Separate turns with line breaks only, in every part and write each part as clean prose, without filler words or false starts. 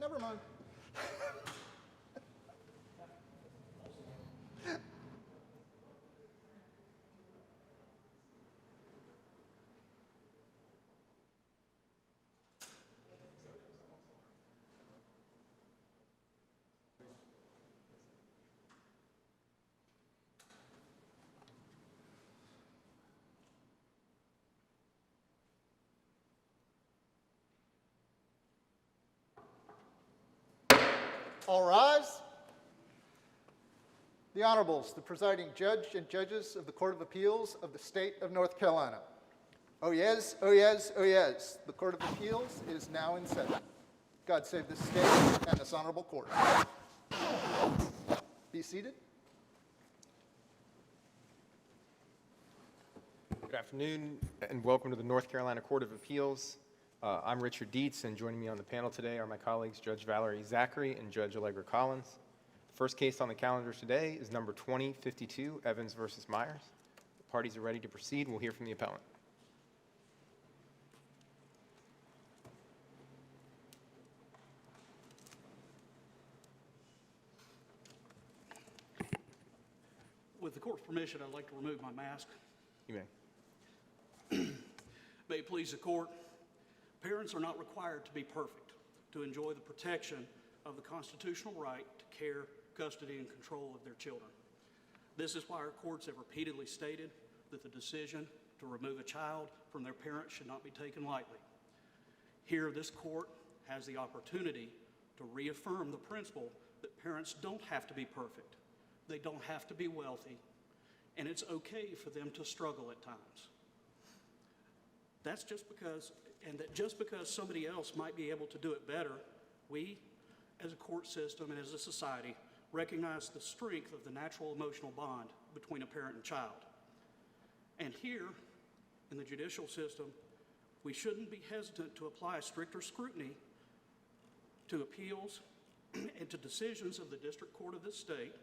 never mind. All rise. The Honorables, the presiding judge and judges of the Court of Appeals of the State of North Carolina. Oh yes, oh yes, oh yes. The Court of Appeals is now in session. God save this state and this honorable court. Be seated.
Good afternoon and welcome to the North Carolina Court of Appeals. I'm Richard Dietz, and joining me on the panel today are my colleagues Judge Valerie Zachary and Judge Allegra Collins. The first case on the calendar today is number 2052, Evans v. Myers. The parties are ready to proceed. We'll hear from the appellant.
With the court's permission, I'd like to remove my mask.
You may.
May it please the court, parents are not required to be perfect to enjoy the protection of the constitutional right to care, custody, and control of their children. This is why our courts have repeatedly stated that the decision to remove a child from their parent should not be taken lightly. Here, this court has the opportunity to reaffirm the principle that parents don't have to be perfect, they don't have to be wealthy, and it's okay for them to struggle at times. That's just because somebody else might be able to do it better, we, as a court system and as a society, recognize the strength of the natural emotional bond between a parent and child. And here, in the judicial system, we shouldn't be hesitant to apply stricter scrutiny to appeals and to decisions of the district court of this state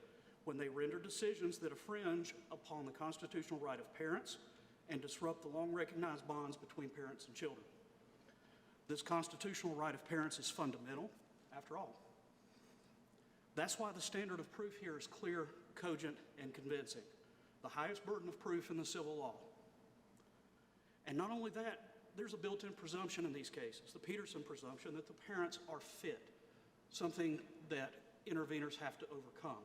when they render decisions that infringe upon the constitutional right of parents and disrupt the long-recognized bonds between parents and children. This constitutional right of parents is fundamental, after all. That's why the standard of proof here is clear, cogent, and convincing, the highest burden of proof in the civil law. And not only that, there's a built-in presumption in these cases, the Peterson presumption, that the parents are fit, something that interveners have to overcome.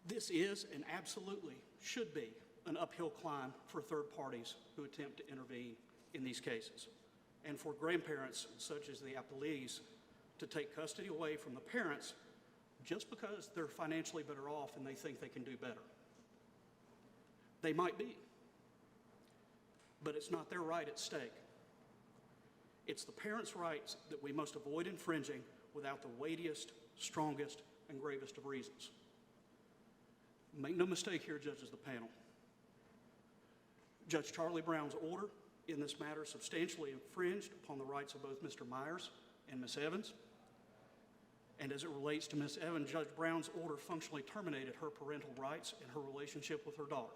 This is, and absolutely should be, an uphill climb for third parties who attempt to intervene in these cases, and for grandparents, such as the appellees, to take custody away from the parents just because they're financially better off and they think they can do better. They might be, but it's not their right at stake. It's the parents' rights that we must avoid infringing without the weightiest, strongest, and gravest of reasons. Make no mistake here, judges of the panel. Judge Charlie Brown's order in this matter substantially infringed upon the rights of both Mr. Myers and Ms. Evans. And as it relates to Ms. Evans, Judge Brown's order functionally terminated her parental rights and her relationship with her daughter.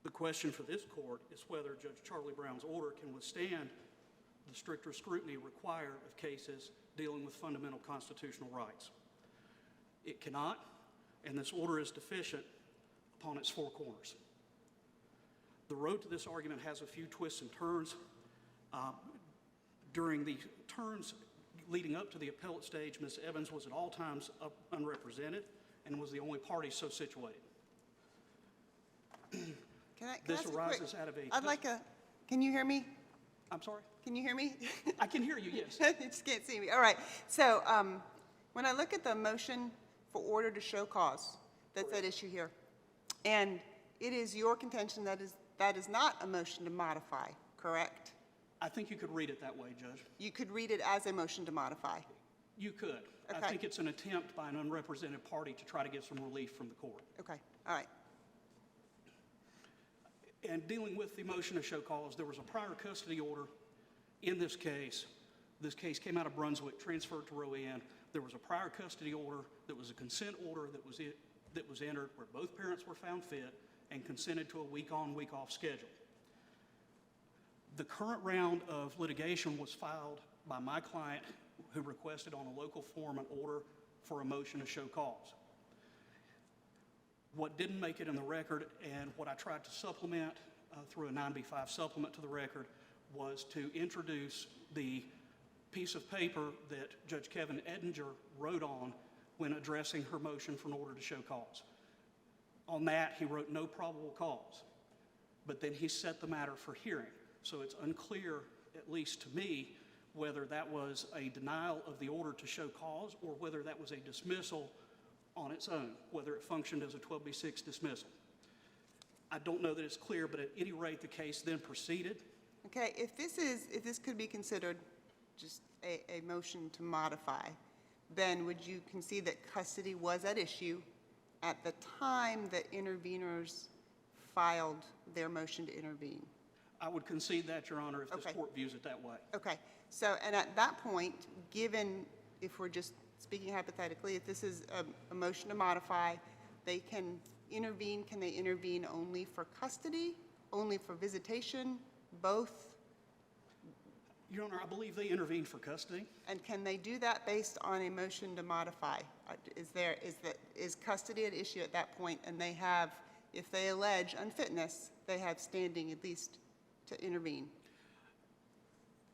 The question for this court is whether Judge Charlie Brown's order can withstand the stricter scrutiny required of cases dealing with fundamental constitutional rights. It cannot, and this order is deficient upon its four corners. The road to this argument has a few twists and turns. During the turns leading up to the appellate stage, Ms. Evans was at all times unrepresented and was the only party so situated. This arises out of a...
Can you hear me?
I'm sorry?
Can you hear me?
I can hear you, yes.
You just can't see me. All right. So when I look at the motion for order to show cause, that's at issue here, and it is your contention that is not a motion to modify, correct?
I think you could read it that way, Judge.
You could read it as a motion to modify.
You could.
Okay.
I think it's an attempt by an unrepresented party to try to get some relief from the court.
Okay. All right.
And dealing with the motion to show cause, there was a prior custody order in this case. This case came out of Brunswick, transferred to Row N. There was a prior custody order that was a consent order that was entered where both parents were found fit and consented to a week-on, week-off schedule. The current round of litigation was filed by my client who requested on a local form an order for a motion to show cause. What didn't make it in the record and what I tried to supplement through a 9B5 supplement to the record was to introduce the piece of paper that Judge Kevin Edinger wrote on when addressing her motion for an order to show cause. On that, he wrote no probable cause, but then he set the matter for hearing. So it's unclear, at least to me, whether that was a denial of the order to show cause or whether that was a dismissal on its own, whether it functioned as a 12B6 dismissal. I don't know that it's clear, but at any rate, the case then proceeded.
Okay, if this could be considered just a motion to modify, then would you concede that custody was at issue at the time that interveners filed their motion to intervene?
I would concede that, Your Honor, if this
Okay.
court views it that way.
Okay, so, and at that point, given, if we're just speaking hypothetically, if this is a motion to modify, they can intervene. Can they intervene only for custody, only for visitation, both?
Your Honor, I believe they intervened for custody.
And can they do that based on a motion to modify? Is custody at issue at that point, and they have, if they allege unfitness, they have standing at least to intervene?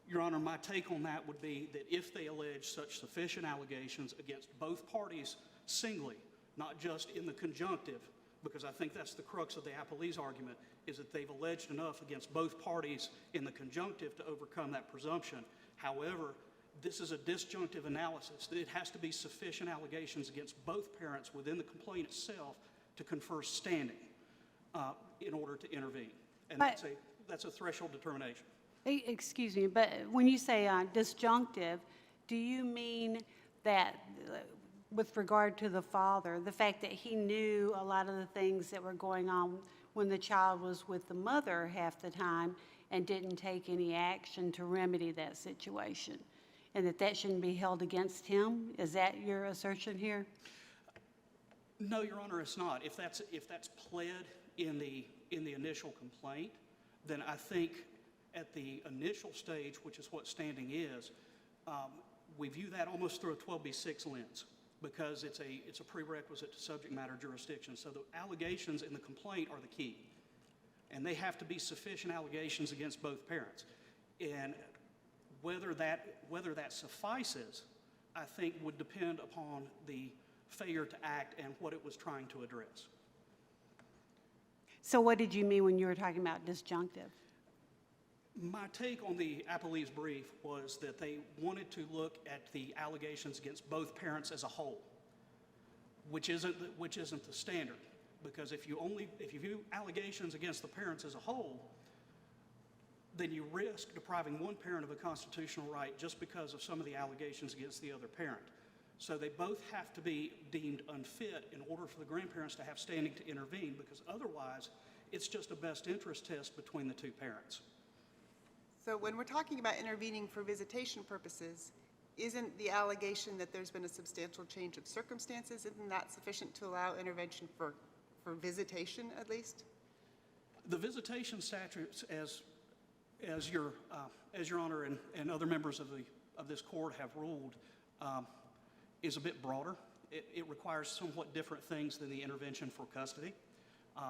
Your Honor, my take on that would be that if they allege such sufficient allegations against both parties singly, not just in the conjunctive, because I think that's the crux of the appellee's argument, is that they've alleged enough against both parties in the conjunctive to overcome that presumption. However, this is a disjunctive analysis. It has to be sufficient allegations against both parents within the complaint itself to confer standing in order to intervene. And that's a threshold determination.
Excuse me, but when you say disjunctive, do you mean that with regard to the father, the fact that he knew a lot of the things that were going on when the child was with the mother half the time and didn't take any action to remedy that situation, and that shouldn't be held against him? Is that your assertion here?
No, Your Honor, it's not. If that's pled in the initial complaint, then I think at the initial stage, which is what standing is, we view that almost through a 12B6 lens because it's a prerequisite to subject matter jurisdiction. So the allegations in the complaint are the key, and they have to be sufficient allegations against both parents. And whether that suffices, I think, would depend upon the failure to act and what it was trying to address.
So what did you mean when you were talking about disjunctive?
My take on the appellee's brief was that they wanted to look at the allegations against both parents as a whole, which isn't the standard, because if you view allegations against the parents as a whole, then you risk depriving one parent of a constitutional right just because of some of the allegations against the other parent. So they both have to be deemed unfit in order for the grandparents to have standing to intervene, because otherwise it's just a best interest test between the two parents.
So when we're talking about intervening for visitation purposes, isn't the allegation that there's been a substantial change of circumstances, isn't that sufficient to allow intervention for visitation at least?
The visitation statutes, as Your Honor and other members of this court have ruled, is a bit broader. It requires somewhat different things than the intervention for custody.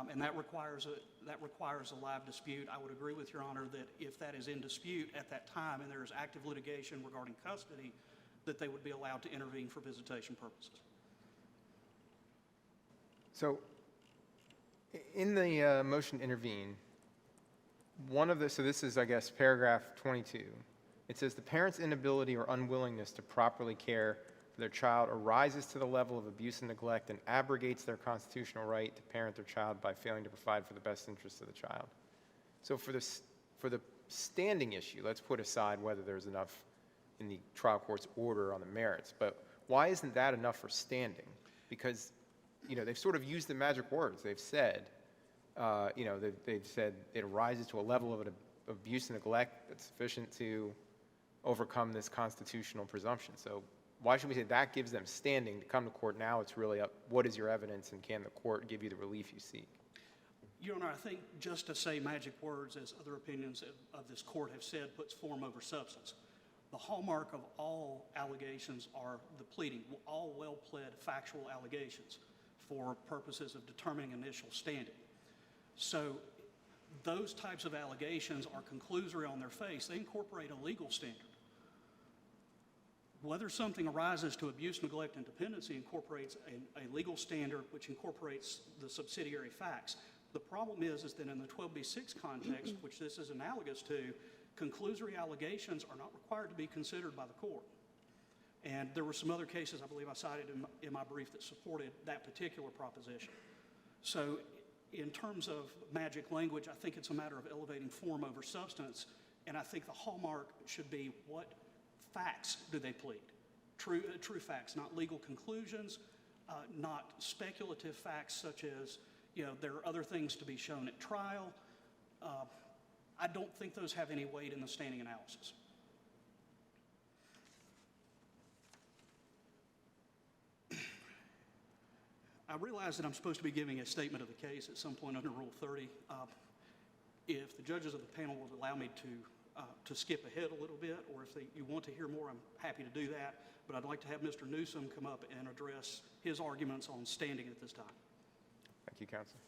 And that requires a live dispute. I would agree with Your Honor that if that is in dispute at that time and there is active litigation regarding custody, that they would be allowed to intervene for visitation purposes.
So in the motion to intervene, so this is, I guess, paragraph 22. It says the parent's inability or unwillingness to properly care for their child arises to the level of abuse and neglect and abrogates their constitutional right to parent their child by failing to provide for the best interests of the child. So for the standing issue, let's put aside whether there's enough in the trial court's order on the merits, but why isn't that enough for standing? Because, they've sort of used the magic words. They've said, they've said it arises to a level of abuse and neglect that's sufficient to overcome this constitutional presumption. So why should we say that gives them standing to come to court? Now it's really up, what is your evidence, and can the court give you the relief you seek?
Your Honor, I think just to say magic words, as other opinions of this court have said, puts form over substance. The hallmark of all allegations are the pleading, all well-pled factual allegations for purposes of determining initial standing. So those types of allegations are conclusory on their face. They incorporate a legal standard. Whether something arises to abuse, neglect, and dependency incorporates a legal standard which incorporates the subsidiary facts. The problem is that in the 12b6 context, which this is analogous to, conclusory allegations are not required to be considered by the court. And there were some other cases I believe I cited in my brief that supported that particular proposition. So in terms of magic language, I think it's a matter of elevating form over substance, and I think the hallmark should be what facts do they plead? True facts, not legal conclusions, not speculative facts such as, there are other things to be shown at trial. I don't think those have any weight in the standing analysis. I realize that I'm supposed to be giving a statement of the case at some point under Rule 30. If the judges of the panel would allow me to skip ahead a little bit, or if you want to hear more, I'm happy to do that. But I'd like to have Mr. Newsom come up and address his arguments on standing at this time.
Thank you, counsel.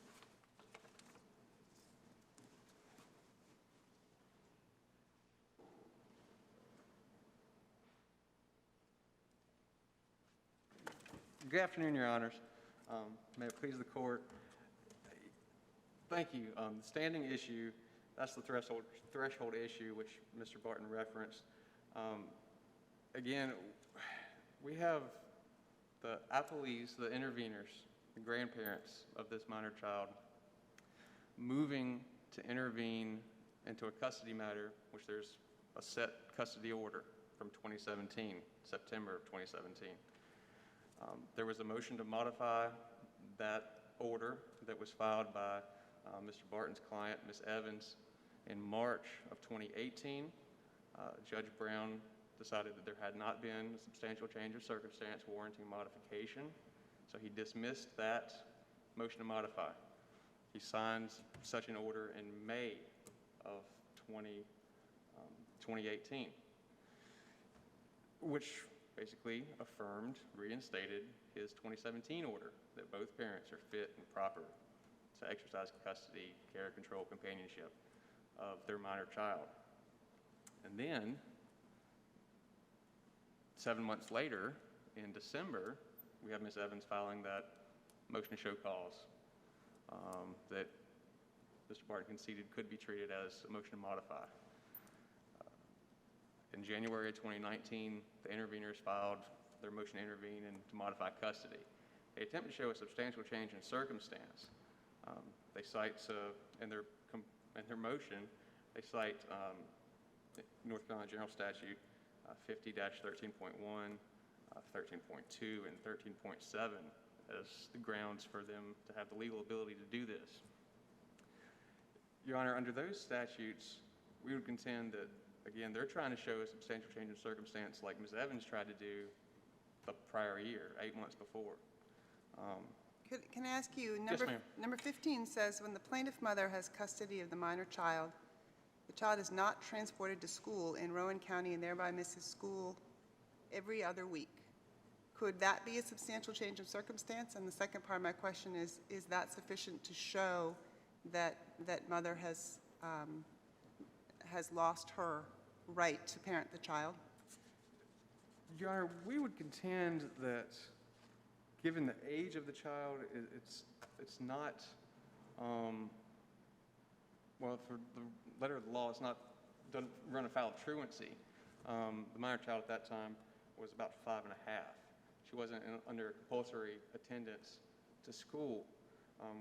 Good afternoon, Your Honors. May it please the court. Thank you. The standing issue, that's the threshold issue which Mr. Barton referenced. Again, we have the appellees, the interveners, the grandparents of this minor child moving to intervene into a custody matter, which there's a set custody order from 2017, September of 2017. There was a motion to modify that order that was filed by Mr. Barton's client, Ms. Evans, in March of 2018. Judge Brown decided that there had not been a substantial change of circumstance warranting modification, so he dismissed that motion to modify. He signed such an order in May of 2018, which basically affirmed, reinstated his 2017 order that both parents are fit and proper to exercise custody, care, control, companionship of their minor child. And then, 7 months later, in December, we have Ms. Evans filing that motion to show cause that Mr. Barton conceded could be treated as a motion to modify. In January of 2019, the interveners filed their motion to intervene and to modify custody. They attempt to show a substantial change in circumstance. They cite, in their motion, they cite North Carolina General Statute 50-13.1, 13.2, and 13.7 as the grounds for them to have the legal ability to do this. Your Honor, under those statutes, we would contend that, again, they're trying to show a substantial change in circumstance like Ms. Evans tried to do the prior year, 8 months before.
Can I ask you,
Yes, ma'am.
number 15 says, when the plaintiff mother has custody of the minor child, the child is not transported to school in Rowan County and thereby misses school every other week. Could that be a substantial change of circumstance? And the second part of my question is that sufficient to show that mother has lost her right to parent the child?
Your Honor, we would contend that given the age of the child, it's not, well, for the letter of the law, doesn't run afoul of truancy. The minor child at that time was about 5 and a half. She wasn't under compulsory attendance to school.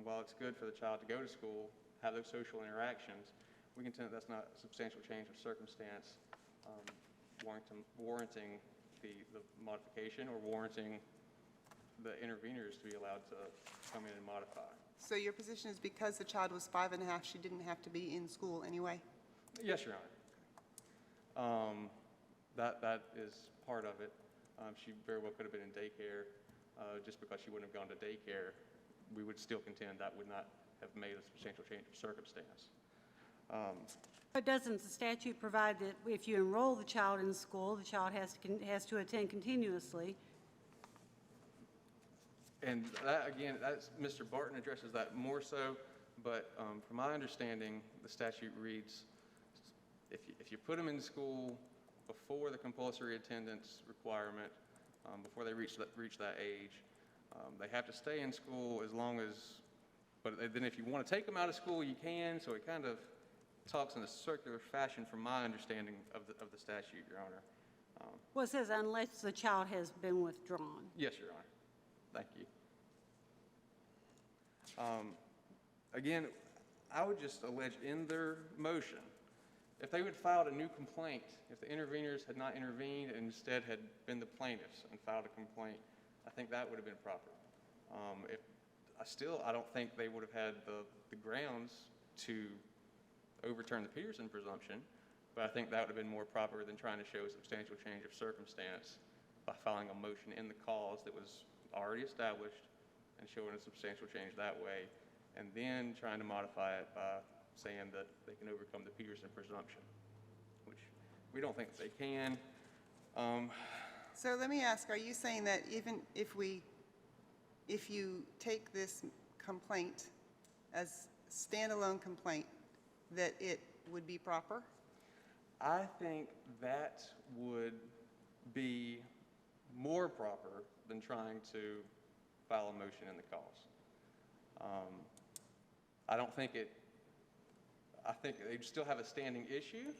While it's good for the child to go to school, have those social interactions, we contend that that's not a substantial change of circumstance warranting the modification or warranting the interveners to be allowed to come in and modify.
So your position is because the child was 5 and a half, she didn't have to be in school anyway?
Yes, Your Honor. That is part of it. She very well could have been in daycare. Just because she wouldn't have gone to daycare, we would still contend that would not have made a substantial change of circumstance.
But doesn't the statute provide that if you enroll the child in school, the child has to attend continuously?
And that, again, Mr. Barton addresses that more so, but from my understanding, the statute reads, if you put them in school before the compulsory attendance requirement, before they reach that age, they have to stay in school as long as, but then if you want to take them out of school, you can, so it kind of talks in a circular fashion from my understanding of the statute, Your Honor.
Well, it says unless the child has been withdrawn.
Yes, Your Honor. Thank you. Again, I would just allege in their motion, if they would filed a new complaint, if the interveners had not intervened and instead had been the plaintiffs and filed a complaint, I think that would have been proper. I don't think they would have had the grounds to overturn the Peterson presumption, but I think that would have been more proper than trying to show a substantial change of circumstance by filing a motion in the cause that was already established and showing a substantial change that way, and then trying to modify it by saying that they can overcome the Peterson presumption, which we don't think they can.
So let me ask, are you saying that even if you take this complaint as standalone complaint, that it would be proper?
I think that would be more proper than trying to file a motion in the cause. I think they'd still have a standing issue,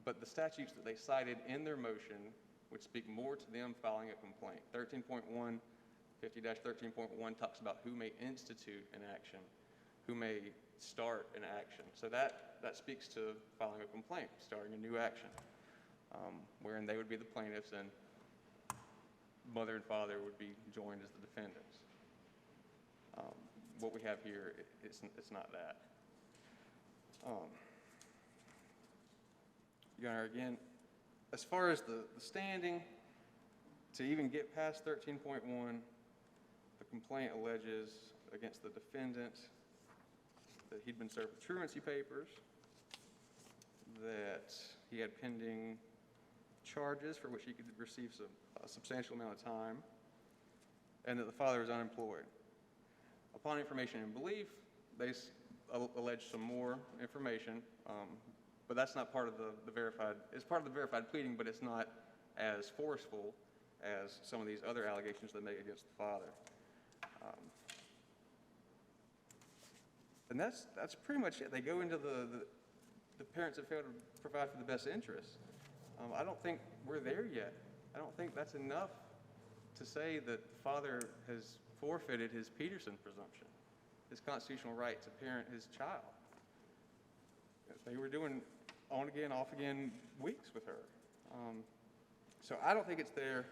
but the statutes that they cited in their motion would speak more to them filing a complaint. 13.1, 50-13.1 talks about who may institute an action, who may start an action. So that speaks to filing a complaint, starting a new action, wherein they would be the plaintiffs and mother and father would be joined as the defendants. What we have here, it's not that. Your Honor, again, as far as the standing, to even get past 13.1, the complaint alleges against the defendant that he'd been served with truancy papers, that he had pending charges for which he could receive a substantial amount of time, and that the father was unemployed. Upon information and belief, they allege some more information, but that's not part of the verified, it's part of the verified pleading, but it's not as forceful as some of these other allegations they make against the father. And that's pretty much it. They go into the parents have failed to provide for the best interests. I don't think we're there yet. I don't think that's enough to say that the father has forfeited his Peterson presumption, his constitutional right to parent his child. They were doing on again, off again weeks with her. So I don't think it's there.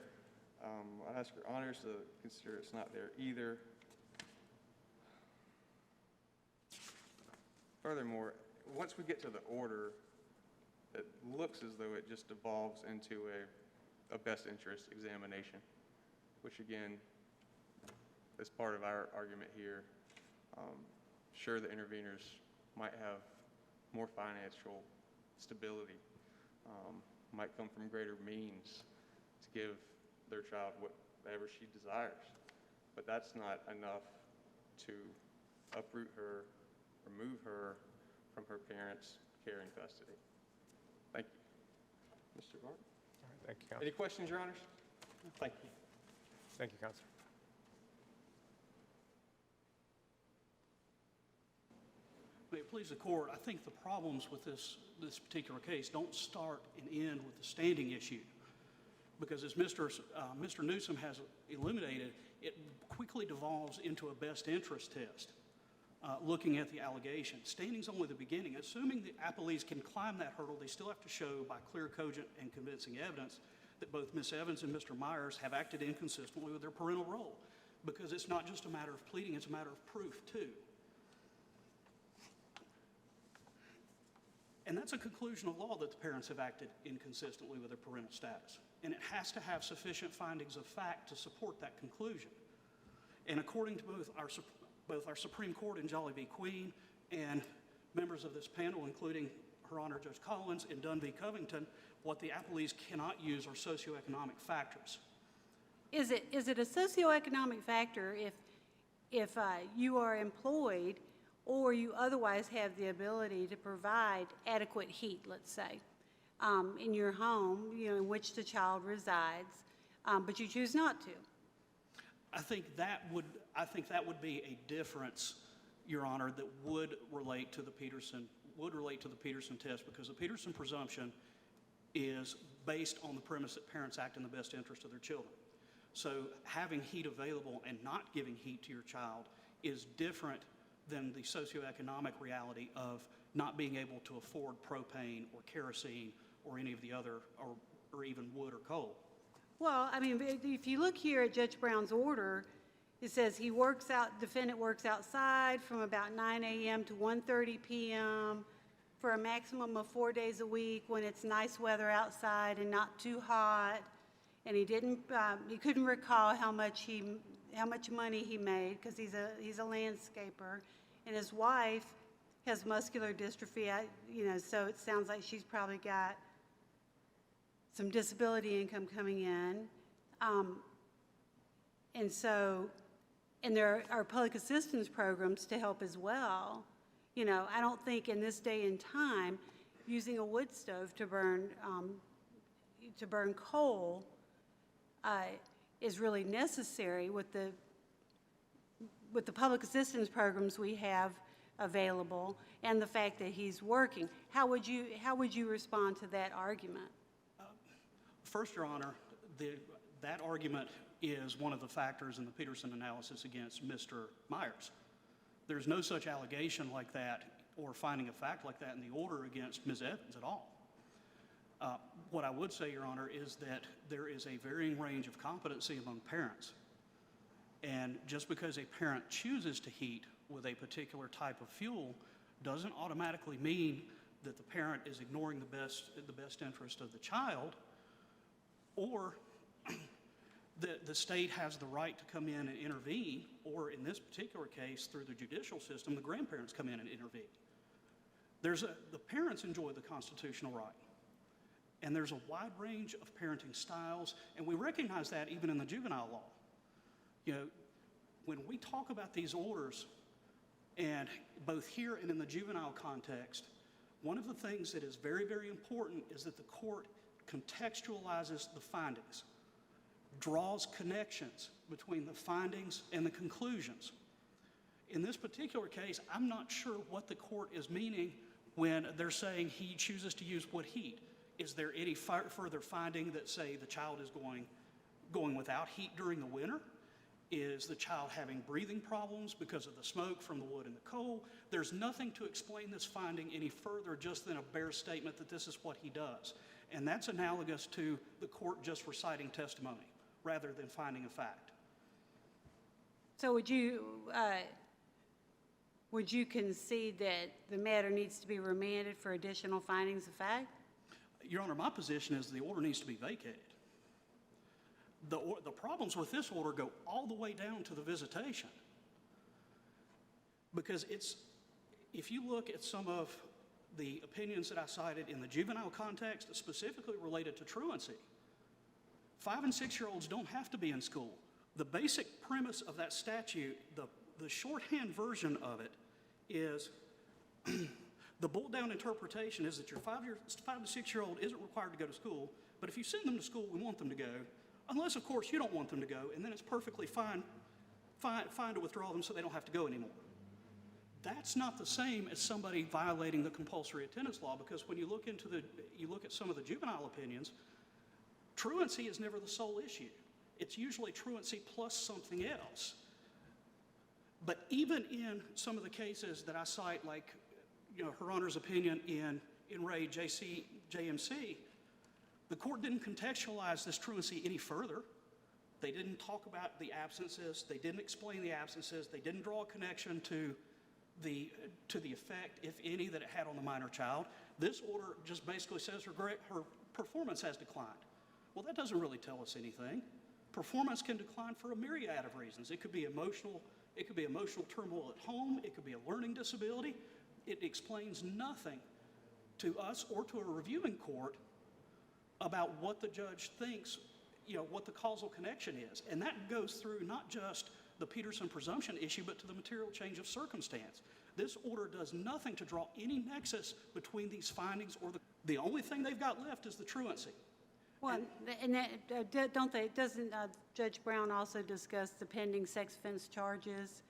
I ask your honors to consider it's not there either. Furthermore, once we get to the order, it looks as though it just devolves into a best interest examination, which again, is part of our argument here. Sure, the interveners might have more financial stability, might come from greater means to give their child whatever she desires, but that's not enough to uproot her, remove her from her parents' care and custody. Thank you. Mr. Barton?
All right, thank you, Counselor.
Any questions, Your Honors? Thank you.
Thank you, Counselor.
May it please the court, I think the problems with this particular case don't start and end with the standing issue, because as Mr. Newsom has illuminated, it quickly devolves into a best interest test, looking at the allegation. Standing's only the beginning. Assuming the appellees can climb that hurdle, they still have to show by clear, cogent, and convincing evidence that both Ms. Evans and Mr. Myers have acted inconsistently with their parental role, because it's not just a matter of pleading, it's a matter of proof too. And that's a conclusion of law that the parents have acted inconsistently with their parental status. And it has to have sufficient findings of fact to support that conclusion. And according to both our Supreme Court in Jolly v. Queen and members of this panel, including Her Honor Judge Collins in Dunn v. Covington, what the appellees cannot use are socioeconomic factors.
Is it a socioeconomic factor if you are employed or you otherwise have the ability to provide adequate heat, let's say, in your home, in which the child resides, but you choose not to?
I think that would be a difference, Your Honor, that would relate to the Peterson test, because the Peterson presumption is based on the premise that parents act in the best interest of their children. So having heat available and not giving heat to your child is different than the socioeconomic reality of not being able to afford propane or kerosene or any of the other, or even wood or coal.
Well, I mean, if you look here at Judge Brown's order, it says defendant works outside from about 9 a.m. to 1:30 p.m. for a maximum of 4 days a week when it's nice weather outside and not too hot. And he couldn't recall how much money he made because he's a landscaper, and his wife has muscular dystrophy. So it sounds like she's probably got some disability income coming in, and there are public assistance programs to help as well. I don't think in this day and time, using a wood stove to burn coal is really necessary with the public assistance programs we have available and the fact that he's working. How would you respond to that argument?
First, Your Honor, that argument is one of the factors in the Peterson analysis against Mr. Myers. There's no such allegation like that or finding a fact like that in the order against Ms. Evans at all. What I would say, Your Honor, is that there is a varying range of competency among parents. And just because a parent chooses to heat with a particular type of fuel doesn't automatically mean that the parent is ignoring the best interest of the child, or the state has the right to come in and intervene, or in this particular case, through the judicial system, the grandparents come in and intervene. The parents enjoy the constitutional right. And there's a wide range of parenting styles, and we recognize that even in the juvenile law. When we talk about these orders, and both here and in the juvenile context, one of the things that is very, very important is that the court contextualizes the findings, draws connections between the findings and the conclusions. In this particular case, I'm not sure what the court is meaning when they're saying he chooses to use wood heat. Is there any further finding that say the child is going without heat during the winter? Is the child having breathing problems because of the smoke from the wood and the coal? There's nothing to explain this finding any further just than a bare statement that this is what he does. And that's analogous to the court just reciting testimony rather than finding a fact.
So would you concede that the matter needs to be remanded for additional findings of fact?
Your Honor, my position is the order needs to be vacated. The problems with this order go all the way down to the visitation. Because if you look at some of the opinions that I cited in the juvenile context, specifically related to truancy, 5- and 6-year-olds don't have to be in school. The basic premise of that statute, the shorthand version of it is the boiled-down interpretation is that your 5- to 6-year-old isn't required to go to school, but if you send them to school, we want them to go, unless, of course, you don't want them to go, and then it's perfectly fine to withdraw them so they don't have to go anymore. That's not the same as somebody violating the compulsory attendance law, because when you look at some of the juvenile opinions, truancy is never the sole issue. It's usually truancy plus something else. But even in some of the cases that I cite, like Her Honor's opinion in Ray JMC, the court didn't contextualize this truancy any further. They didn't talk about the absences. They didn't explain the absences. They didn't draw a connection to the effect, if any, that it had on the minor child. This order just basically says her performance has declined. Well, that doesn't really tell us anything. Performance can decline for a myriad of reasons. It could be emotional It could be emotional turmoil at home. It could be a learning disability. It explains nothing to us or to a reviewing court about what the judge thinks, what the causal connection is. And that goes through not just the Peterson presumption issue, but to the material change of circumstance. This order does nothing to draw any nexus between these findings or the only thing they've got left is the truancy.
Well, and that, doesn't Judge Brown also discuss the pending sex offense charges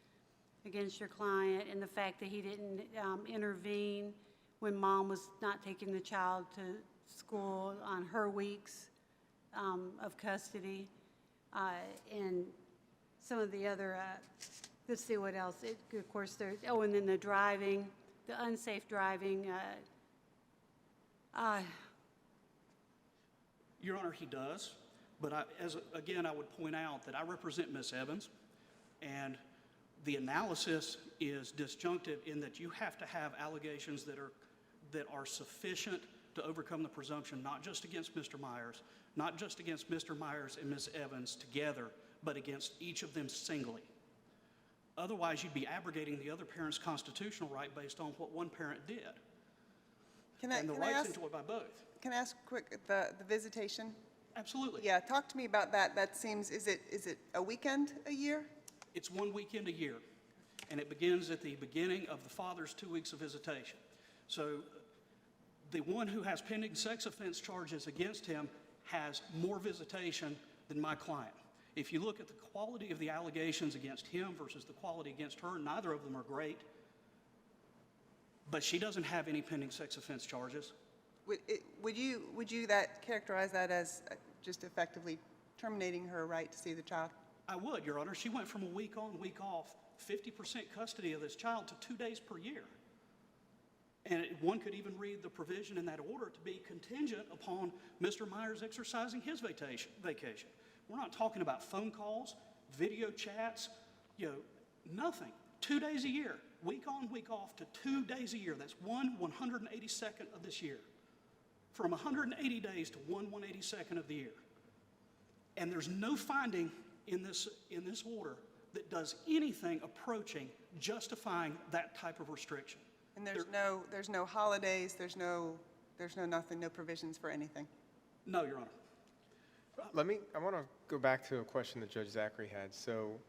against your client and the fact that he didn't intervene when mom was not taking the child to school on her weeks of custody, and some of the other, let's see what else. Of course, there's, and then the driving, the unsafe driving.
Your Honor, he does, but again, I would point out that I represent Ms. Evans, and the analysis is disjunctive in that you have to have allegations that are sufficient to overcome the presumption, not just against Mr. Myers, not just against Mr. Myers and Ms. Evans together, but against each of them singly. Otherwise, you'd be abrogating the other parent's constitutional right based on what one parent did. And the rights enjoyed by both.
Can I ask quick, the visitation?
Absolutely.
Yeah, talk to me about that. That seems, is it a weekend a year?
It's one weekend a year, and it begins at the beginning of the father's 2 weeks of visitation. So the one who has pending sex offense charges against him has more visitation than my client. If you look at the quality of the allegations against him versus the quality against her, neither of them are great. But she doesn't have any pending sex offense charges.
Would you characterize that as just effectively terminating her right to see the child?
I would, Your Honor. She went from a week on, week off, 50% custody of this child to 2 days per year. And one could even read the provision in that order to be contingent upon Mr. Myers exercising his vacation. We're not talking about phone calls, video chats, nothing. 2 days a year, week on, week off to 2 days a year. That's 1/182nd of this year. From 180 days to 1/182nd of the year. And there's no finding in this order that does anything approaching justifying that type of restriction.
And there's no holidays, there's no nothing, no provisions for anything?
No, Your Honor.
I want to go back to a question that Judge Zachary had. So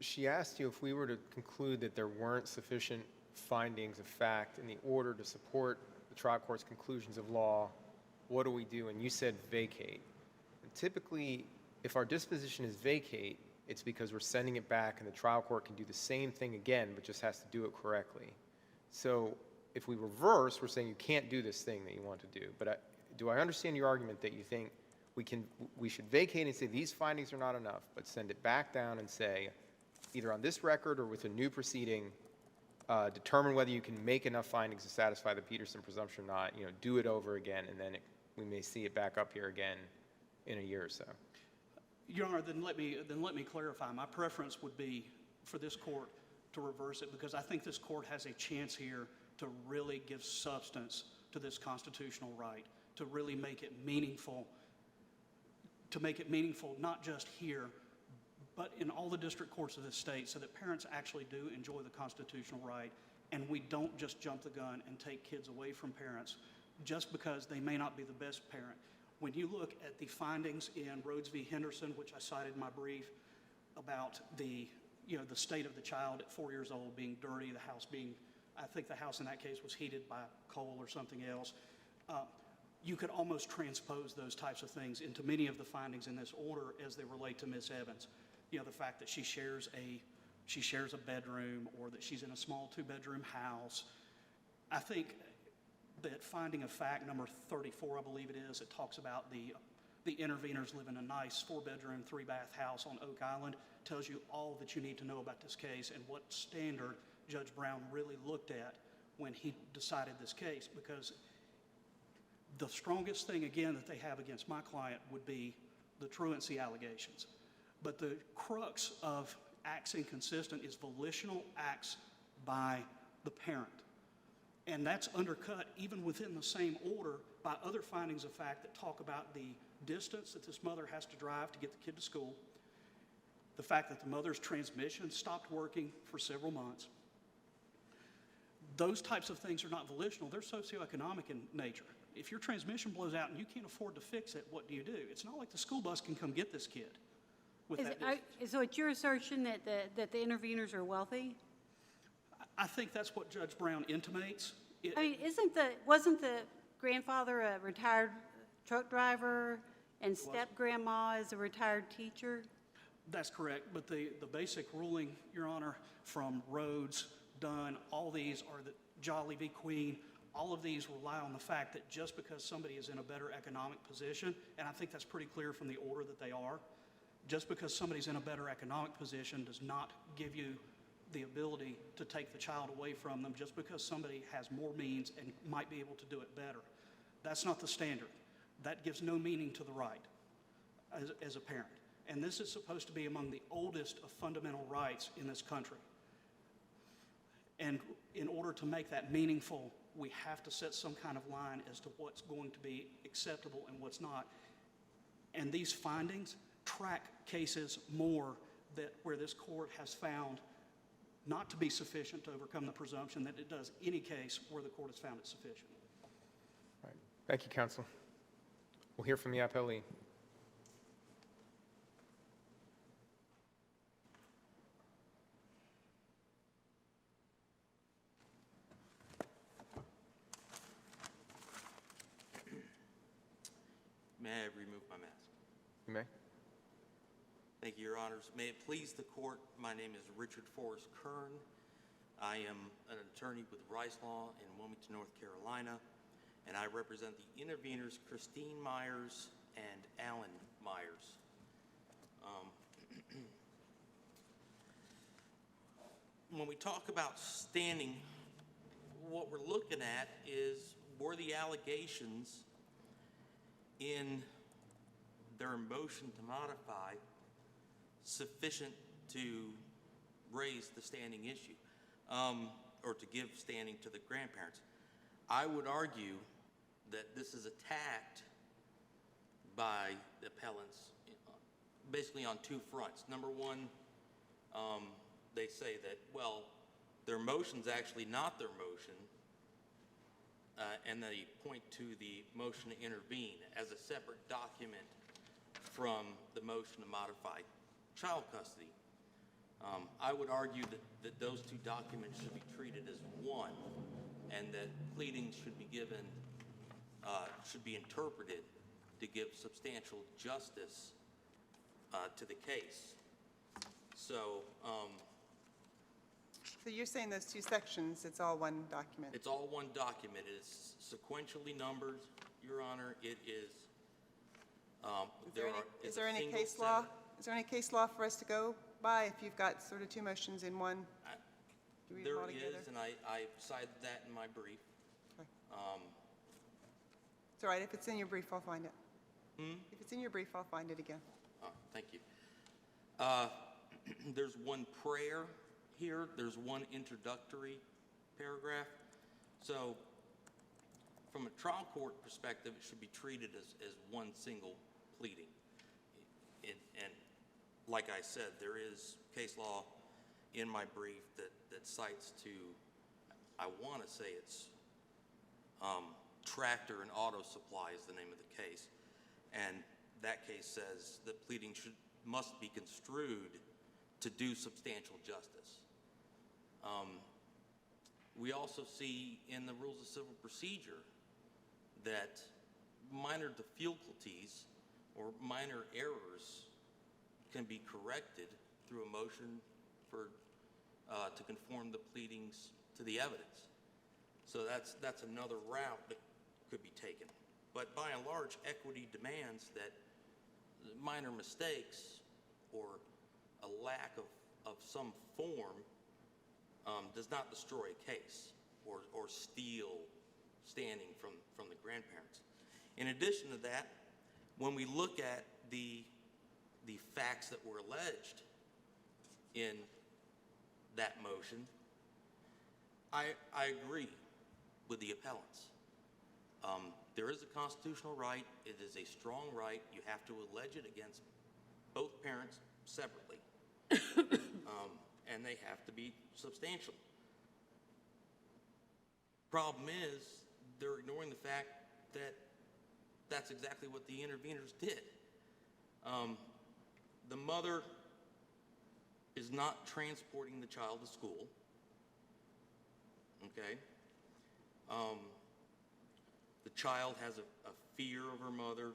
she asked you if we were to conclude that there weren't sufficient findings of fact in the order to support the trial court's conclusions of law, what do we do? And you said vacate. And typically, if our disposition is vacate, it's because we're sending it back and the trial court can do the same thing again, but just has to do it correctly. So if we reverse, we're saying you can't do this thing that you want to do. But do I understand your argument that you think we should vacate and say these findings are not enough, but send it back down and say, either on this record or with a new proceeding, determine whether you can make enough findings to satisfy the Peterson presumption or not, do it over again, and then we may see it back up here again in a year or so.
Your Honor, then let me clarify. My preference would be for this court to reverse it because I think this court has a chance here to really give substance to this constitutional right, to really make it meaningful, not just here, but in all the district courts of this state so that parents actually do enjoy the constitutional right and we don't just jump the gun and take kids away from parents just because they may not be the best parent. When you look at the findings in Rhodes v. Henderson, which I cited in my brief, about the state of the child at 4 years old being dirty, the house being, I think the house in that case was heated by coal or something else, you could almost transpose those types of things into many of the findings in this order as they relate to Ms. Evans. The fact that she shares a bedroom or that she's in a small 2-bedroom house. I think that finding of fact number 34, I believe it is, it talks about the interveners live in a nice 4-bedroom, 3-bath house on Oak Island, tells you all that you need to know about this case and what standard Judge Brown really looked at when he decided this case, because the strongest thing, again, that they have against my client would be the truancy allegations. But the crux of acts inconsistent is volitional acts by the parent. And that's undercut even within the same order by other findings of fact that talk about the distance that this mother has to drive to get the kid to school, the fact that the mother's transmission stopped working for several months. Those types of things are not volitional, they're socioeconomic in nature. If your transmission blows out and you can't afford to fix it, what do? It's not like the school bus can come get this kid with that distance.
So it's your assertion that the interveners are wealthy?
I think that's what Judge Brown intimates.
I mean, wasn't the grandfather a retired truck driver and step-grandma is a retired teacher?
That's correct, but the basic ruling, Your Honor, from Rhodes, Dunn, all these are the Jolly v. Queen, all of these rely on the fact that just because somebody is in a better economic position, and I think that's pretty clear from the order that they are, just because somebody's in a better economic position does not give you the ability to take the child away from them just because somebody has more means and might be able to do it better. That's not the standard. That gives no meaning to the right as a parent. And this is supposed to be among the oldest of fundamental rights in this country. And in order to make that meaningful, we have to set some kind of line as to what's going to be acceptable and what's not. And these findings track cases more where this court has found not to be sufficient to overcome the presumption that it does any case where the court has found it sufficient.
All right. Thank you, counsel. We'll hear from the appellee.
May I remove my mask?
You may.
Thank you, Your Honors. May it please the court, my name is Richard Forrest Kern. I am an attorney with Rice Law in Wilmington, North Carolina, and I represent the interveners Christine Myers and Alan Myers. When we talk about standing, what we're looking at is, were the allegations in their motion to modify sufficient to raise the standing issue, or to give standing to the grandparents? I would argue that this is attacked by the appellants basically on two fronts. Number one, they say that, well, their motion's actually not their motion, and they point to the motion to intervene as a separate document from the motion to modify child custody. I would argue that those two documents should be treated as one, and that pleadings should be given, should be interpreted to give substantial justice to the case. So
you're saying those two sections, it's all one document?
it's all one document. It is sequentially numbered, Your Honor. It is.
Is there any case law? Is there any case law for us to go by if you've got sort of two motions in one? Do we read them all
There
together?
is, and I cited that in my brief.
Okay. It's all right. If it's in your brief, I'll find it. If it's in your brief, I'll find it again.
Thank you. There's one prayer here. There's one introductory paragraph. So from a trial court perspective, it should be treated as one single pleading. And like I said, there is case law in my brief that cites to, I want to say it's Tractor and Auto Supply is the name of the case. And that case says that pleading must be construed to do substantial justice. We also see in the Rules of Civil Procedure that minor difficulties or minor errors can be corrected through a motion to conform the pleadings to the evidence. So that's another route that could be taken. But by and large, equity demands that minor mistakes or a lack of some form does not destroy a case or steal standing from the grandparents. In addition to that, when we look at the facts that were alleged in that motion, I agree with the appellants. There is a constitutional right. It is a strong right. You have to allege it against both parents separately. and they have to be substantial. Problem is, they're ignoring the fact that that's exactly what the interveners did. The mother is not transporting the child to school, okay? The child has a fear of her mother,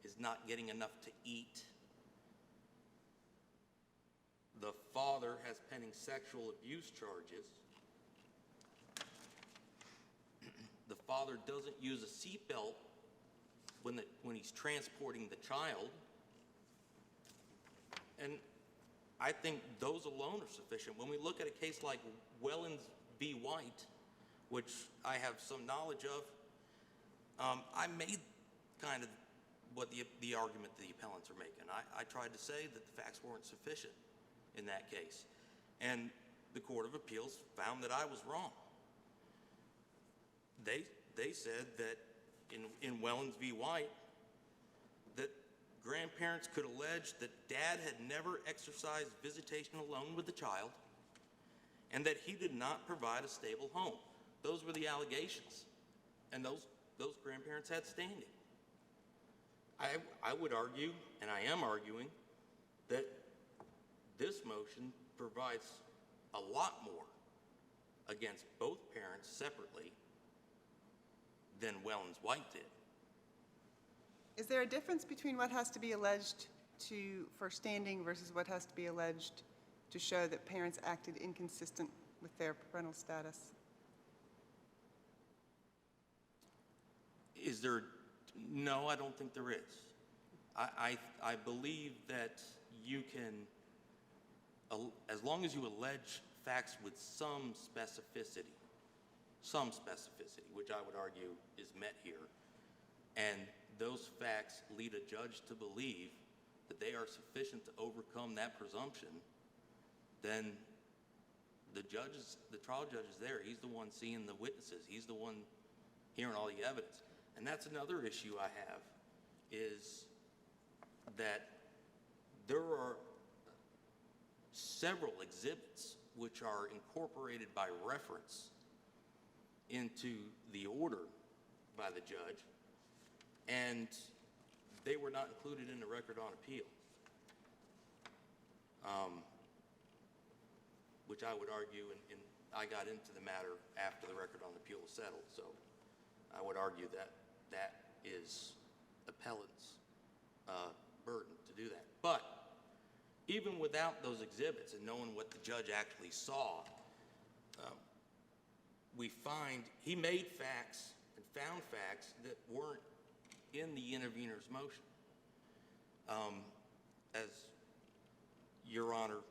is not getting enough to eat. The father has pending sexual abuse charges. The father doesn't use a seatbelt when he's transporting the child. And I think those alone are sufficient. When we look at a case like Wellens v. White, which I have some knowledge of, I made kind of what the argument the appellants are making. I tried to say that the facts weren't sufficient in that case. And the Court of Appeals found that I was wrong. They said that in Wellens v. White, that grandparents could allege that dad had never exercised visitation alone with the child and that he did not provide a stable home. Those were the allegations, and those grandparents had standing. I would argue, and I am arguing, that this motion provides a lot more against both parents separately than Wellens White did.
Is there a difference between what has to be alleged for standing versus what has to be alleged to show that parents acted inconsistent with their parental status?
Is there? No, I don't think there is. I believe that you can, as long as you allege facts with some specificity, which I would argue is met here, and those facts lead a judge to believe that they are sufficient to overcome that presumption, then the trial judge is there. He's the one seeing the witnesses. He's the one hearing all the evidence. And that's another issue I have, is that there are several exhibits which are incorporated by reference into the order by the judge, and they were not included in the record on appeal, which I would argue, and I got into the matter after the record on appeal was settled, so I would argue that that is appellant's burden to do that. But even without those exhibits and knowing what the judge actually saw, we find he made facts and found facts that weren't in the intervener's motion. As Your Honor,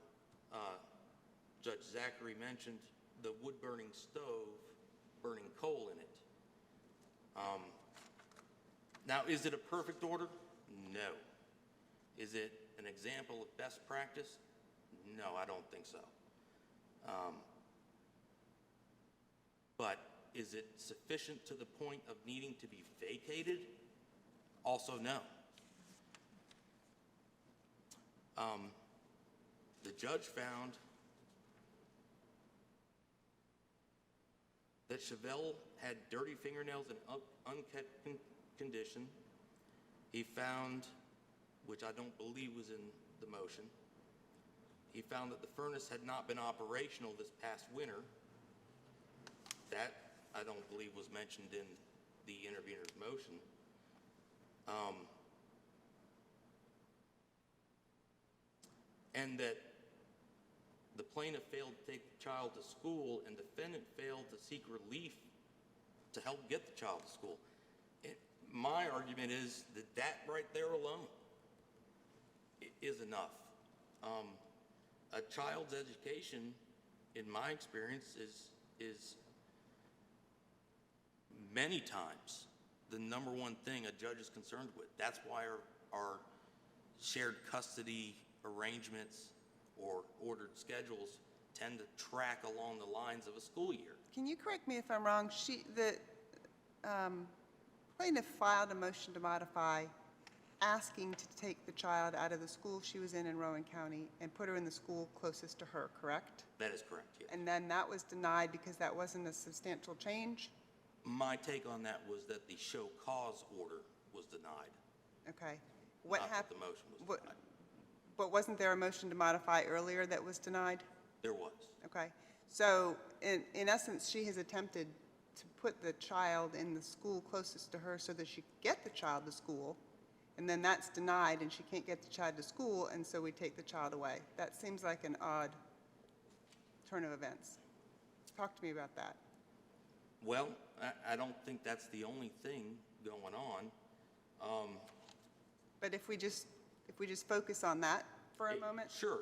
Judge Zachary mentioned, the wood-burning stove burning coal in it. Now, is it a perfect order? No. Is it an example of best practice? No, I don't think so. But is it sufficient to the point of needing to be vacated? Also, no. The judge found that Chevelle had dirty fingernails in unkept condition. He found, which I don't believe was in the motion, he found that the furnace had not been operational this past winter. That, I don't believe, was mentioned in the intervener's motion. And that the plaintiff failed to take the child to school and defendant failed to seek relief to help get the child to school. My argument is that that right there alone is enough. A child's education, in my experience, is many times the number one thing a judge is concerned with. That's why our shared custody arrangements or ordered schedules tend to track along the lines of a school year.
Can you correct me if I'm wrong? The plaintiff filed a motion to modify asking to take the child out of the school she was in Rowan County and put her in the school closest to her, correct?
That is correct, yes.
And then that was denied because that wasn't a substantial change?
My take on that was that the show cause order was denied.
Okay. What
Not that
happened?
the motion was denied.
But wasn't there a motion to modify earlier that was denied?
There was.
Okay. So in essence, she has attempted to put the child in the school closest to her so that she could get the child to school, and then that's denied and she can't get the child to school, and so we take the child away. That seems like an odd turn of events. Talk to me about that.
Well, I don't think that's the only thing going on.
But if we just focus on that for a moment?
Sure.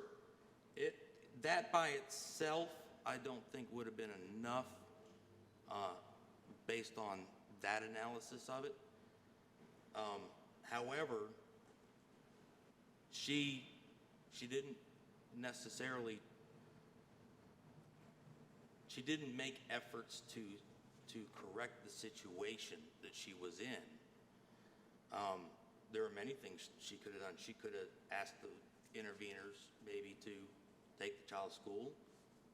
That by itself, I don't think would have been enough based on that analysis of it. However, she didn't necessarily, she didn't make efforts to correct the situation that she was in. There are many things she could have done. She could have asked the interveners maybe to take the child to school.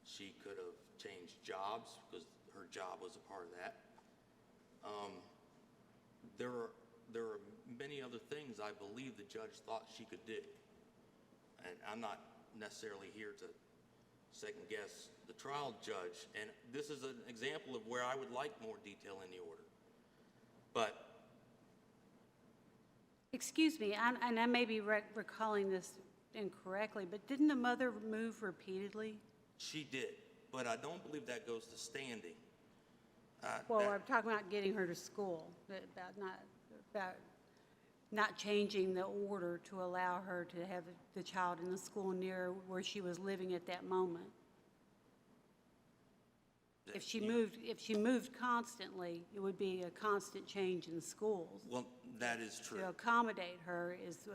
She could have changed jobs because her job was a part of that. There are many other things I believe the judge thought she could do. And I'm not necessarily here to second guess the trial judge. And this is an example of where I would like more detail in the order. But
Excuse me, and I may be recalling this incorrectly, but didn't the mother move repeatedly?
she did. But I don't believe that goes to standing.
Well,
That-
I'm talking about getting her to school, about not changing the order to allow her to have the child in the school near where she was living at that moment. If she moved constantly, it would be a constant change in schools.
Well, that is true.
To accommodate her is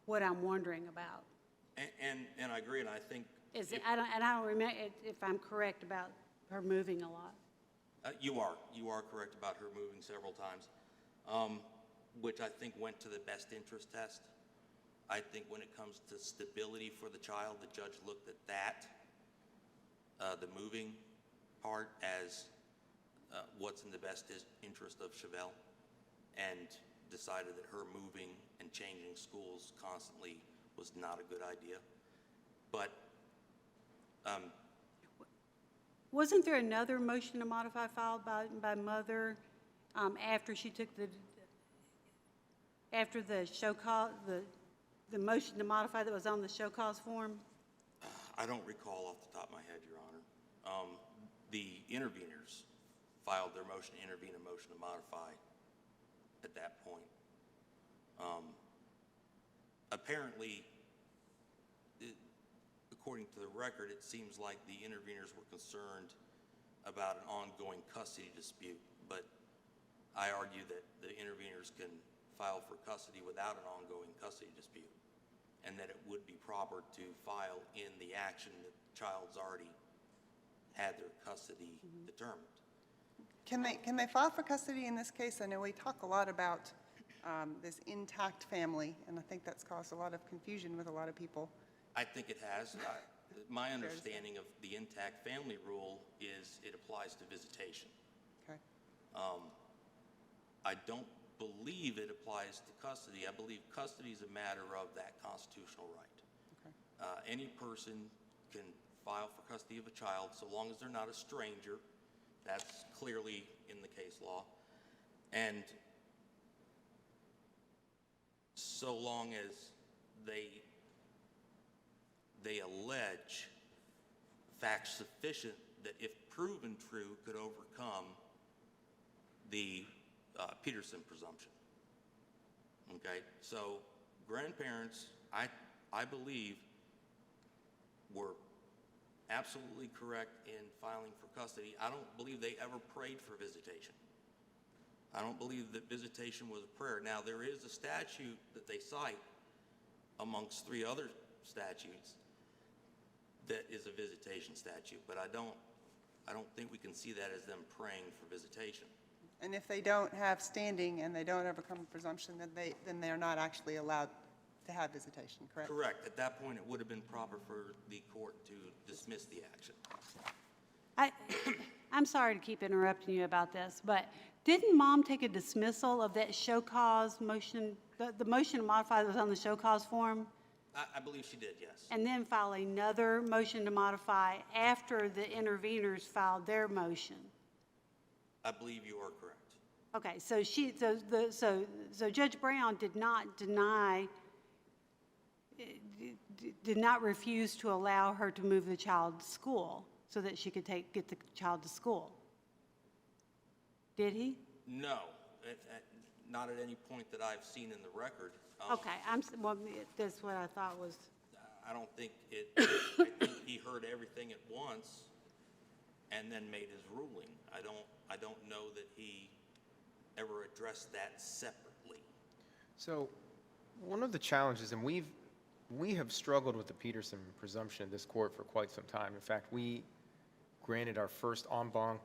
what I'm wondering about.
And I agree, and I think
I don't remember if I'm correct about her moving a lot.
you are correct about her moving several times, which I think went to the best interest test. I think when it comes to stability for the child, the judge looked at that, the moving part, as what's in the best interest of Chevelle, and decided that her moving and changing schools constantly was not a good idea. But
Wasn't there another motion to modify filed by mother after she took after the show cause, the motion to modify that was on the show cause form?
I don't recall off the top of my head, Your Honor. The interveners filed their motion to intervene and motion to modify at that point. Apparently, according to the record, it seems like the interveners were concerned about an ongoing custody dispute, but I argue that the interveners can file for custody without an ongoing custody dispute, and that it would be proper to file in the action that the child's already had their custody determined.
Can they file for custody in this case? I know we talk a lot about this intact family, and I think that's caused a lot of confusion with a lot of people.
I think it has. My understanding of the intact family rule is it applies to visitation.
Okay.
I don't believe it applies to custody. I believe custody is a matter of that constitutional right.
Okay.
Any person can file for custody of a child so long as they're not a stranger. That's clearly in the case law. And so long as they allege facts sufficient that, if proven true, could overcome the Peterson presumption. Okay, so grandparents, I believe, were absolutely correct in filing for custody. I don't believe they ever prayed for visitation. I don't believe that visitation was a prayer. Now, there is a statute that they cite amongst 3 other statutes that is a visitation statute, but I don't think we can see that as them praying for visitation.
And if they don't have standing and they don't overcome a presumption, then they're not actually allowed to have visitation, correct?
Correct. At that point, it would have been proper for the court to dismiss the action.
I'm sorry to keep interrupting you about this, but didn't Mom take a dismissal of that show cause motion, the motion to modify that was on the show cause form,
I believe she did, yes.
and then file another motion to modify after the interveners filed their motion?
I believe you are correct.
Okay, so Judge Brown did not deny, did not refuse to allow her to move the child to school so that she could get the child to school. Did he?
No, not at any point that I've seen in the record.
Okay, well, that's what I thought was,
I don't think I think he heard everything at once and then made his ruling. I don't know that he ever addressed that separately.
So one of the challenges, and we have struggled with the Peterson presumption in this court for quite some time. In fact, we granted our first en banc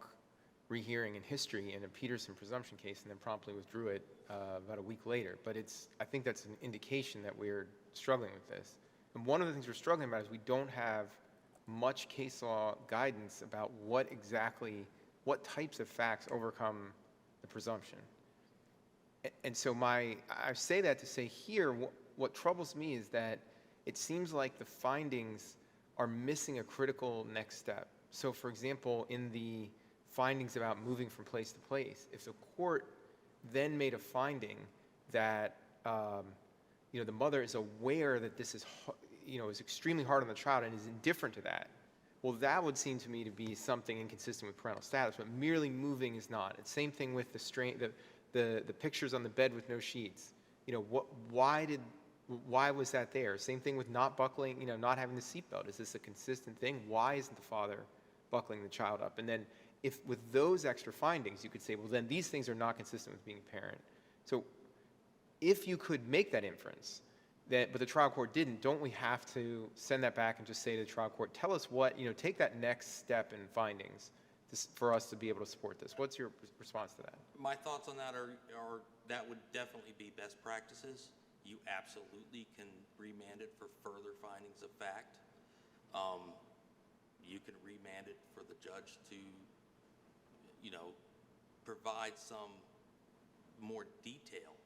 rehearing in history in a Peterson presumption case and then promptly withdrew it about a week later. But I think that's an indication that we're struggling with this. And one of the things we're struggling about is we don't have much case law guidance about what types of facts overcome the presumption. And so I say that to say here, what troubles me is that it seems like the findings are missing a critical next step. So for example, in the findings about moving from place to place, if the court then made a finding that the mother is aware that this is extremely hard on the child and is indifferent to that, well, that would seem to me to be something inconsistent with parental status, but merely moving is not. It's same thing with the pictures on the bed with no sheets. Why was that there? Same thing with not buckling, not having the seatbelt. Is this a consistent thing? Why isn't the father buckling the child up? And then if with those extra findings, you could say, well, then these things are not consistent with being a parent. So if you could make that inference, but the trial court didn't, don't we have to send that back and just say to the trial court, tell us take that next step in findings for us to be able to support this? What's your response to that?
My thoughts on that are that would definitely be best practices. You absolutely can remand it for further findings of fact. You can remand it for the judge to, provide some more detail.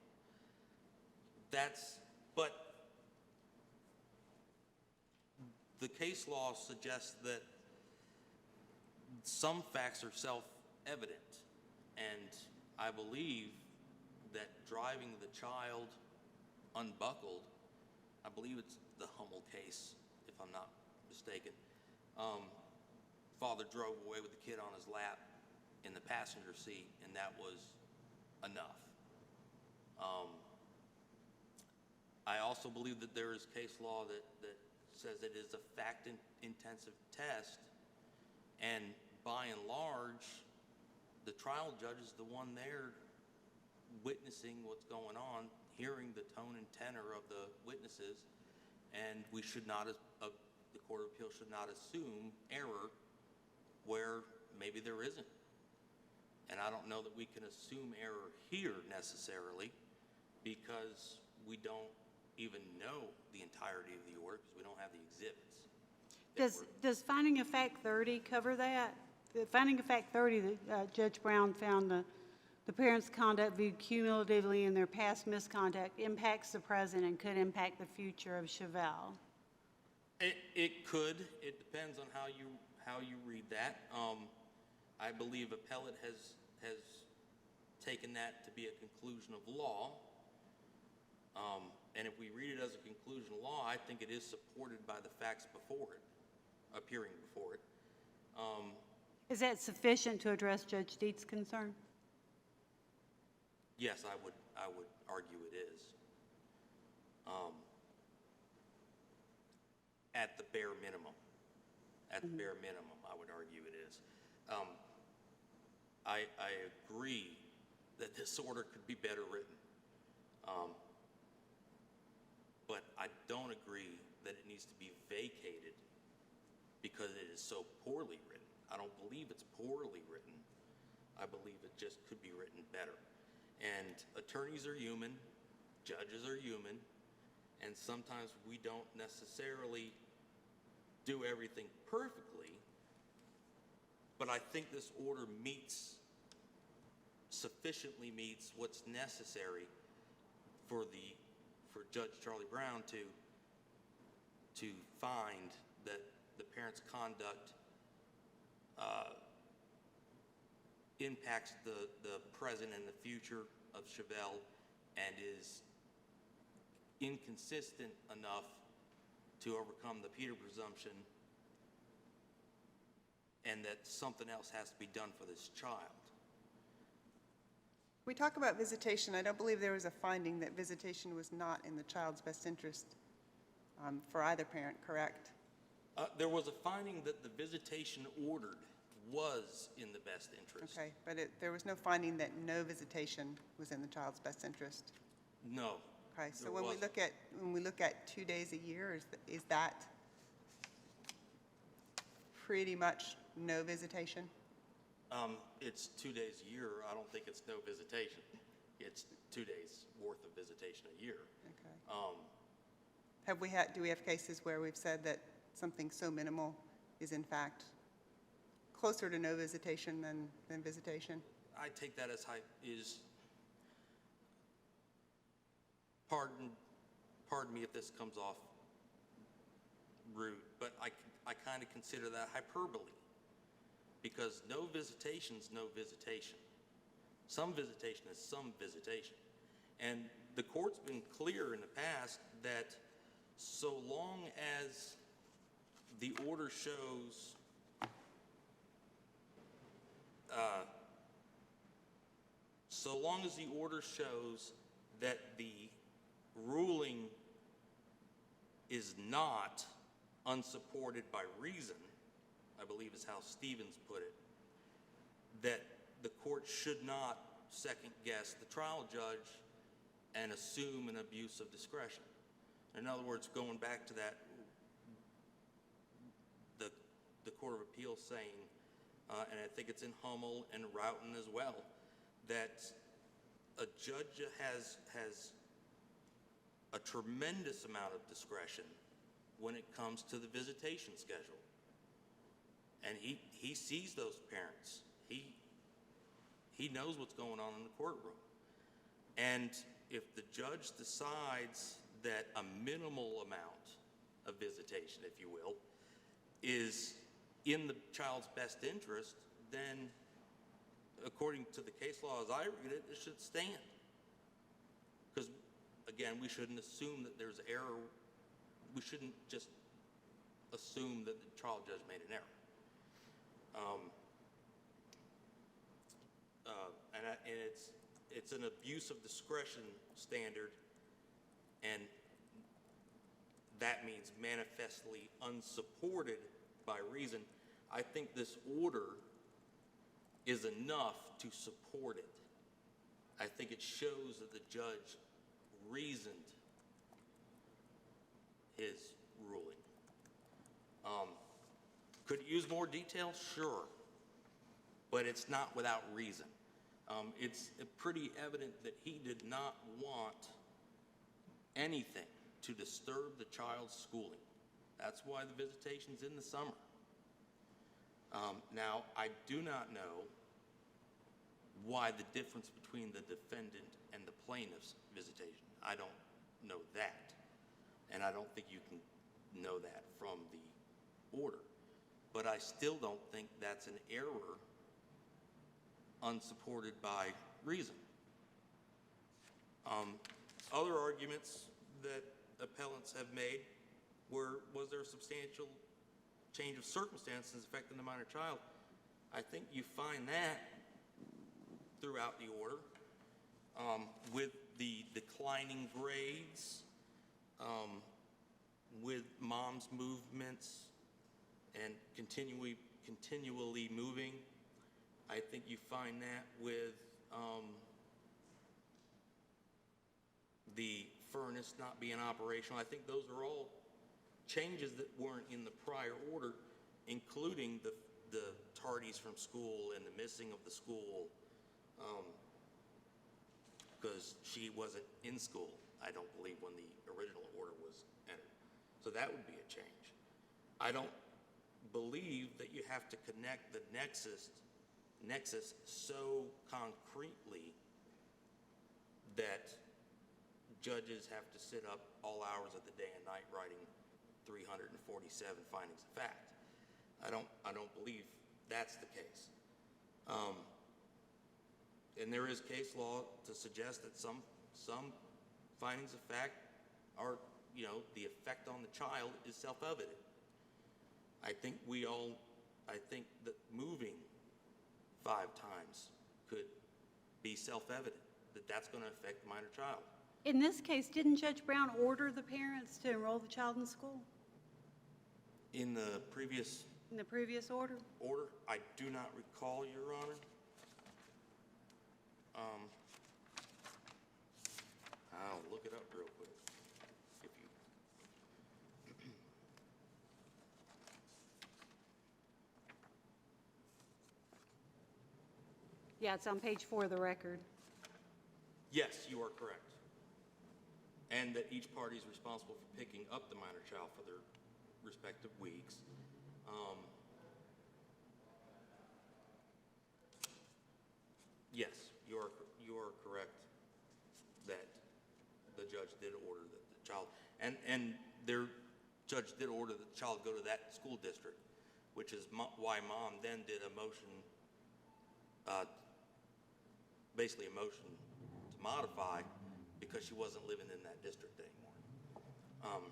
But the case law suggests that some facts are self-evident, and I believe that driving the child unbuckled, I believe it's the Hummel case, if I'm not mistaken. Father drove away with the kid on his lap in the passenger seat, and that was enough. I also believe that there is case law that says it is a fact-intensive test, and by and large, the trial judge is the one there witnessing what's going on, hearing the tone and tenor of the witnesses, and we should not, the Court of Appeals should not assume error where maybe there isn't. And I don't know that we can assume error here necessarily, because we don't even know the entirety of the order, because we don't have the exhibits.
does finding of fact 30 cover that? The finding of fact 30, Judge Brown found the parents' conduct viewed cumulatively in their past misconduct impacts the present and could impact the future of Chevelle.
It could. It depends on how you read that. I believe appellate has taken that to be a conclusion of law. And if we read it as a conclusion of law, I think it is supported by the facts appearing before it.
Is that sufficient to address Judge Dietz' concern?
Yes, I would argue it is. At the bare minimum. At the bare minimum, I would argue it is. I agree that this order could be better written. But I don't agree that it needs to be vacated because it is so poorly written. I don't believe it's poorly written. I believe it just could be written better. And attorneys are human, judges are human, and sometimes we don't necessarily do everything perfectly, but I think this order sufficiently meets what's necessary for Judge Charlie Brown to find that the parent's conduct impacts the present and the future of Chevelle and is inconsistent enough to overcome the Peter presumption, and that something else has to be done for this child.
We talk about visitation. I don't believe there was a finding that visitation was not in the child's best interest for either parent, correct?
There was a finding that the visitation ordered was in the best interest.
Okay, but there was no finding that no visitation was in the child's best interest?
No.
Okay, so
there
when
wasn't.
we look at 2 days a year, is that pretty much no visitation?
It's 2 days a year. I don't think it's no visitation. It's 2 days worth of visitation a year.
Okay. Do we have cases where we've said that something so minimal is in fact closer to no visitation than visitation?
I take that as pardon me if this comes off rude, but I kind of consider that hyperbole, because no visitation's no visitation. Some visitation is some visitation. And the court's been clear in the past that so long as the order shows that the ruling is not unsupported by reason, I believe is how Stevens put it, that the court should not second guess the trial judge and assume an abuse of discretion. In other words, going back to that, the Court of Appeals saying, and I think it's in Hummel and Roughton as well, that a judge has a tremendous amount of discretion when it comes to the visitation schedule. And he sees those parents. He knows what's going on in the courtroom. And if the judge decides that a minimal amount of visitation, if you will, is in the child's best interest, then according to the case law as I read it, it should stand. Because, again, we shouldn't assume that there's error. We shouldn't just assume that the trial judge made an error. And it's an abuse of discretion standard, and that means manifestly unsupported by reason. I think this order is enough to support it. I think it shows that the judge reasoned his ruling. Could it use more detail? Sure. But it's not without reason. It's pretty evident that he did not want anything to disturb the child's schooling. That's why the visitation's in the summer. Now, I do not know why the difference between the defendant and the plaintiff's visitation. I don't know that. And I don't think you can know that from the order. But I still don't think that's an error unsupported by reason. Other arguments that appellants have made was there a substantial change of circumstances affecting the minor child? I think you find that throughout the order, with the declining grades, with mom's movements and continually moving. I think you find that with the furnace not being operational. I think those are all changes that weren't in the prior order, including the tardies from school and the missing of the school, because she wasn't in school, I don't believe, when the original order was entered. So that would be a change. I don't believe that you have to connect the nexus so concretely that judges have to sit up all hours of the day and night writing 347 findings of fact. I don't believe that's the case. And there is case law to suggest that some findings of fact are, the effect on the child is self-evident. I think that moving 5 times could be self-evident, that that's going to affect the minor child.
In this case, didn't Judge Brown order the parents to enroll the child in school?
In the previous
order?
I do not recall, Your Honor. I'll look it up real quick. If you
Yeah, it's on page 4 of the record.
Yes, you are correct. And that each party is responsible for picking up the minor child for their respective weeks. Yes, you are correct that the judge did order that the child, and their judge did order that the child go to that school district, which is why mom then did a motion, basically a motion to modify, because she wasn't living in that district anymore. Okay.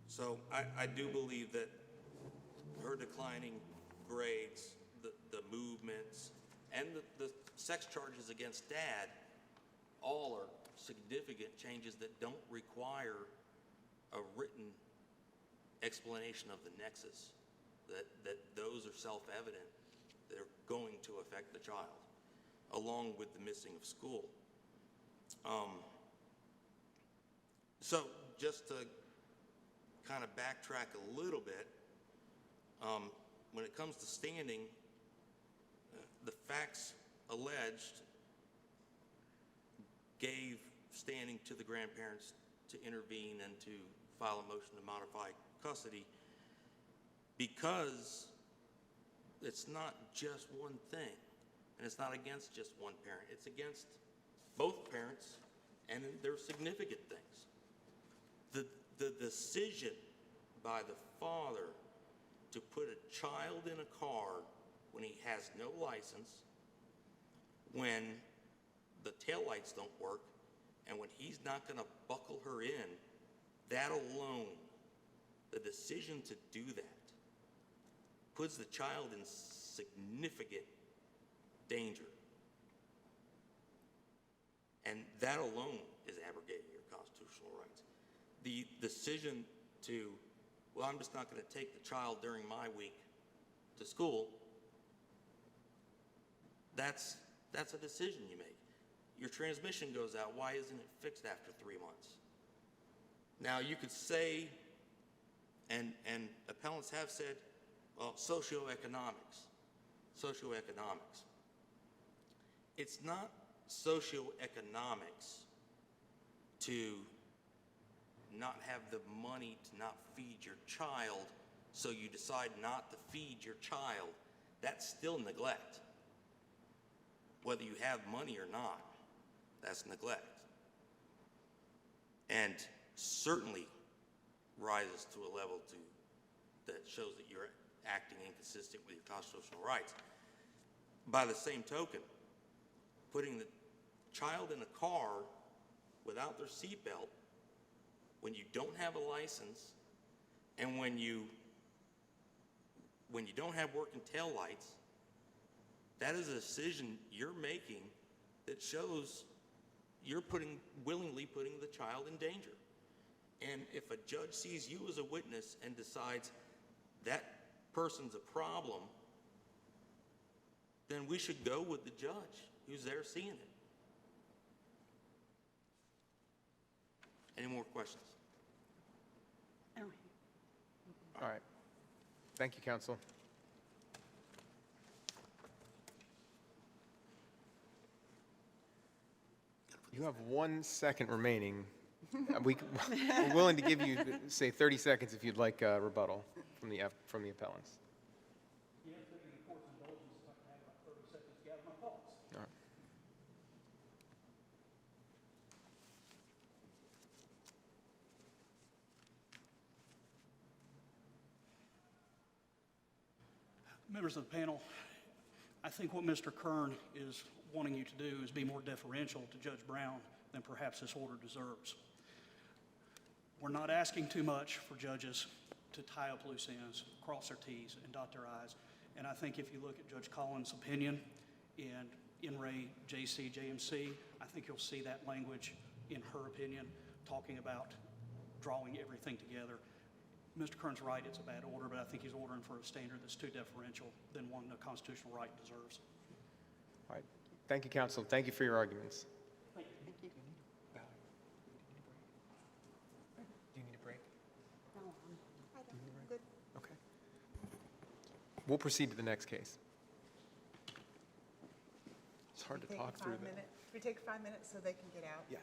So I do believe that her declining grades, the movements, and the sex charges against dad all are significant changes that don't require a written explanation of the nexus, that those are self-evident. They're going to affect the child, along with the missing of school. So just to kind of backtrack a little bit, when it comes to standing, the facts alleged gave standing to the grandparents to intervene and to file a motion to modify custody, because it's not just one thing, and it's not against just one parent. It's against both parents, and they're significant things. The decision by the father to put a child in a car when he has no license, when the taillights don't work, and when he's not going to buckle her in, that alone, the decision to do that, puts the child in significant danger. And that alone is abrogating your constitutional rights. The decision to, well, I'm just not going to take the child during my week to school, that's a decision you make. Your transmission goes out. Why isn't it fixed after 3 months? Now, you could say, and appellants have said, well, socioeconomics. It's not socioeconomics to not have the money to not feed your child, so you decide not to feed your child. That's still neglect. Whether you have money or not, that's neglect. And certainly rises to a level that shows that you're acting inconsistent with your constitutional rights. By the same token, putting the child in a car without their seatbelt, when you don't have a license, and when you don't have working taillights, that is a decision you're making that shows you're willingly putting the child in danger. And if a judge sees you as a witness and decides that person's a problem, then we should go with the judge who's there seeing it. Any more questions?
Oh,
All right. Thank you, counsel. You have 1 second remaining. We're willing to give you, say, 30 seconds if you'd like a rebuttal from the appellants.
Yeah, taking the court's indulgence, if I can have about 30 seconds to gather my thoughts.
All right.
Members of the panel, I think what Mr. Kern is wanting you to do is be more deferential to Judge Brown than perhaps this order deserves. We're not asking too much for judges to tie up loose ends, cross their T's, and dot their I's. And I think if you look at Judge Collins' opinion in Ray JMC, I think you'll see that language in her opinion, talking about drawing everything together. Mr. Kern's right, it's a bad order, but I think he's ordering for a standard that's too deferential than one the constitutional right deserves.
All right. Thank you, counsel. Thank you for your arguments.
Thank you.
Do you need a break?
No, I'm good.
Okay. We'll proceed to the next case. It's hard to talk through that.
We take 5 minutes so they can get out?
Yeah.